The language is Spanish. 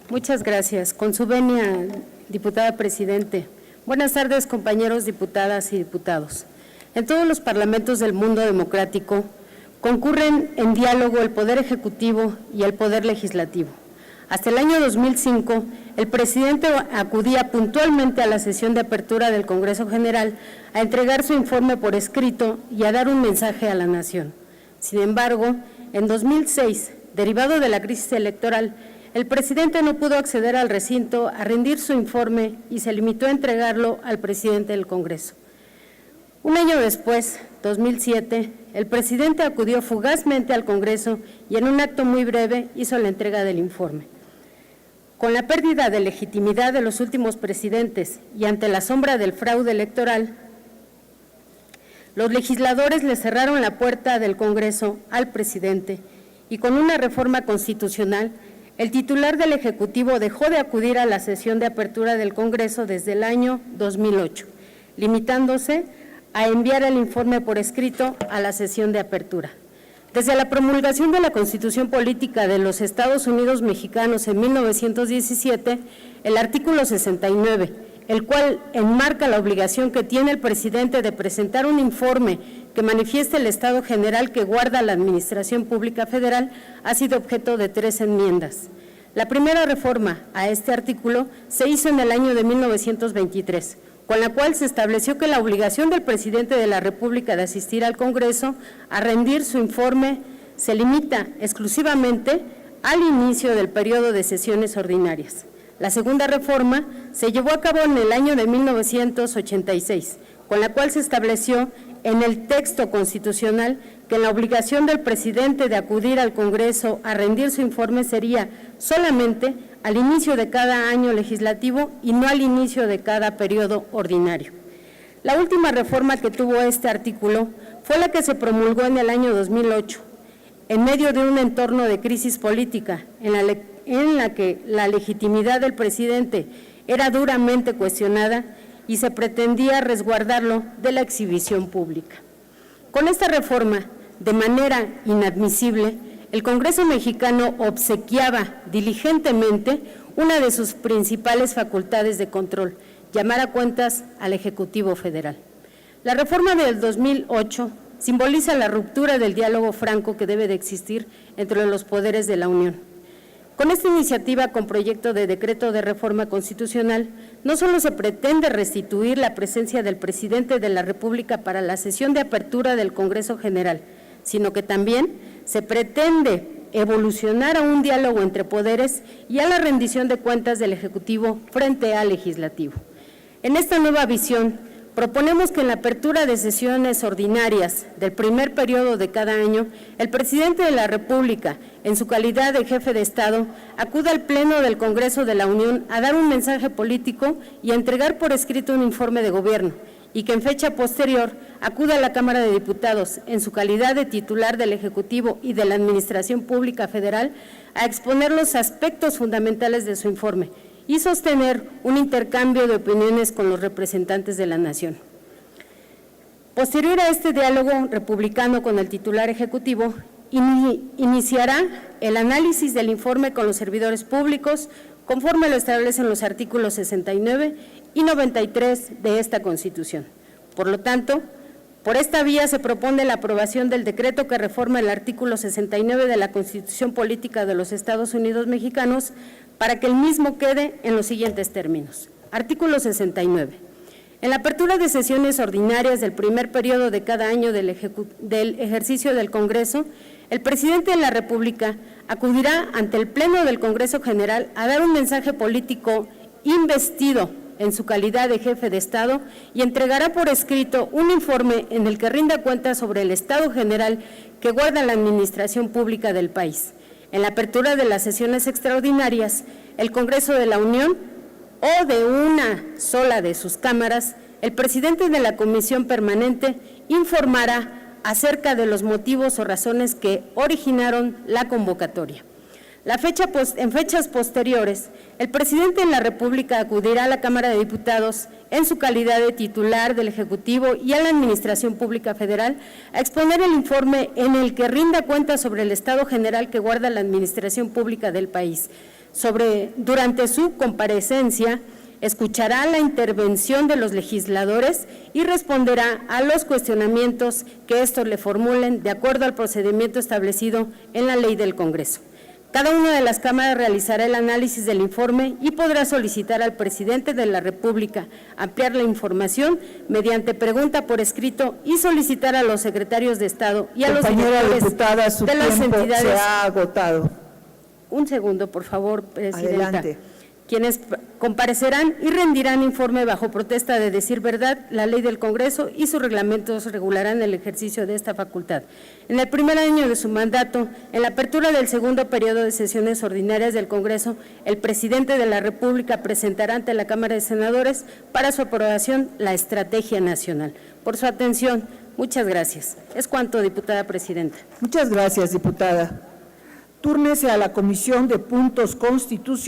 Muchas gracias. Con su venia, diputada presidente. Buenas tardes, compañeros diputadas y diputados. En todos los parlamentos del mundo democrático concurren en diálogo el Poder Ejecutivo y el Poder Legislativo. Hasta el año 2005, el presidente acudía puntualmente a la sesión de apertura del Congreso General a entregar su informe por escrito y a dar un mensaje a la nación. Sin embargo, en 2006, derivado de la crisis electoral, el presidente no pudo acceder al recinto a rendir su informe y se limitó a entregarlo al presidente del Congreso. Un año después, 2007, el presidente acudió fugazmente al Congreso y en un acto muy breve hizo la entrega del informe. Con la pérdida de legitimidad de los últimos presidentes y ante la sombra del fraude electoral, los legisladores le cerraron la puerta del Congreso al presidente y con una reforma constitucional, el titular del Ejecutivo dejó de acudir a la sesión de apertura del Congreso desde el año 2008, limitándose a enviar el informe por escrito a la sesión de apertura. Desde la promulgación de la Constitución Política de los Estados Unidos Mexicanos en 1917, el artículo 69, el cual enmarca la obligación que tiene el presidente de presentar un informe que manifieste el estado general que guarda la Administración Pública Federal, ha sido objeto de 3 enmiendas. La primera reforma a este artículo se hizo en el año de 1923, con la cual se estableció que la obligación del presidente de la República de asistir al Congreso a rendir su informe se limita exclusivamente al inicio del periodo de sesiones ordinarias. La segunda reforma se llevó a cabo en el año de 1986, con la cual se estableció en el texto constitucional que la obligación del presidente de acudir al Congreso a rendir su informe sería solamente al inicio de cada año legislativo y no al inicio de cada periodo ordinario. La última reforma que tuvo este artículo fue la que se promulgó en el año 2008, en medio de un entorno de crisis política, en la que la legitimidad del presidente era duramente cuestionada y se pretendía resguardarlo de la exhibición pública. Con esta reforma, de manera inadmisible, el Congreso mexicano obsequiaba diligentemente una de sus principales facultades de control, llamar a cuentas al Ejecutivo Federal. La reforma del 2008 simboliza la ruptura del diálogo franco que debe de existir entre los poderes de la Unión. Con esta iniciativa con proyecto de decreto de reforma constitucional, no solo se pretende restituir la presencia del presidente de la República para la sesión de apertura del Congreso General, sino que también se pretende evolucionar a un diálogo entre poderes y a la rendición de cuentas del Ejecutivo frente al Legislativo. En esta nueva visión, proponemos que en la apertura de sesiones ordinarias del primer periodo de cada año, el presidente de la República, en su calidad de jefe de Estado, acuda al Pleno del Congreso de la Unión a dar un mensaje político y a entregar por escrito un informe de gobierno, y que en fecha posterior acuda a la Cámara de Diputados, en su calidad de titular del Ejecutivo y de la Administración Pública Federal, a exponer los aspectos fundamentales de su informe y sostener un intercambio de opiniones con los representantes de la nación. Posterior a este diálogo republicano con el titular ejecutivo, iniciará el análisis del informe con los servidores públicos, conforme lo establecen los artículos 69 y 93 de esta Constitución. Por lo tanto, por esta vía se propone la aprobación del decreto que reforma el artículo 69 de la Constitución Política de los Estados Unidos Mexicanos para que el mismo quede en los siguientes términos. Artículo 69. En la apertura de sesiones ordinarias del primer periodo de cada año del ejercicio del Congreso, el presidente de la República acudirá ante el Pleno del Congreso General a dar un mensaje político investido en su calidad de jefe de Estado y entregará por escrito un informe en el que rinda cuenta sobre el estado general que guarda la administración pública del país. En la apertura de las sesiones extraordinarias, el Congreso de la Unión o de una sola de sus cámaras, el presidente de la Comisión Permanente informará acerca de los motivos o razones que originaron la convocatoria. En fechas posteriores, el presidente de la República acudirá a la Cámara de Diputados en su calidad de titular del Ejecutivo y a la Administración Pública Federal a exponer el informe en el que rinda cuenta sobre el estado general que guarda la Administración Pública del país, Durante su comparecencia, escuchará la intervención de los legisladores y responderá a los cuestionamientos que estos le formulen de acuerdo al procedimiento establecido en la ley del Congreso. Cada una de las cámaras realizará el análisis del informe y podrá solicitar al presidente de la República ampliar la información mediante pregunta por escrito y solicitar a los secretarios de Estado y a los directores diputada, su de las tiempo entidades. Se ha agotado. Un segundo, por favor, presidenta. Adelante. Quienes comparecerán y rendirán informe bajo protesta de decir verdad, la ley del Congreso y sus reglamentos regularán el ejercicio de esta facultad. En el primer año de su mandato, en la apertura del segundo periodo de sesiones ordinarias del Congreso, el presidente de la República presentará ante la Cámara de Senadores para su aprobación la estrategia nacional. Por su atención, muchas gracias. Es cuanto, diputada presidenta. Muchas gracias, diputada. Túrnese a la Comisión de Puntos Constitucionales.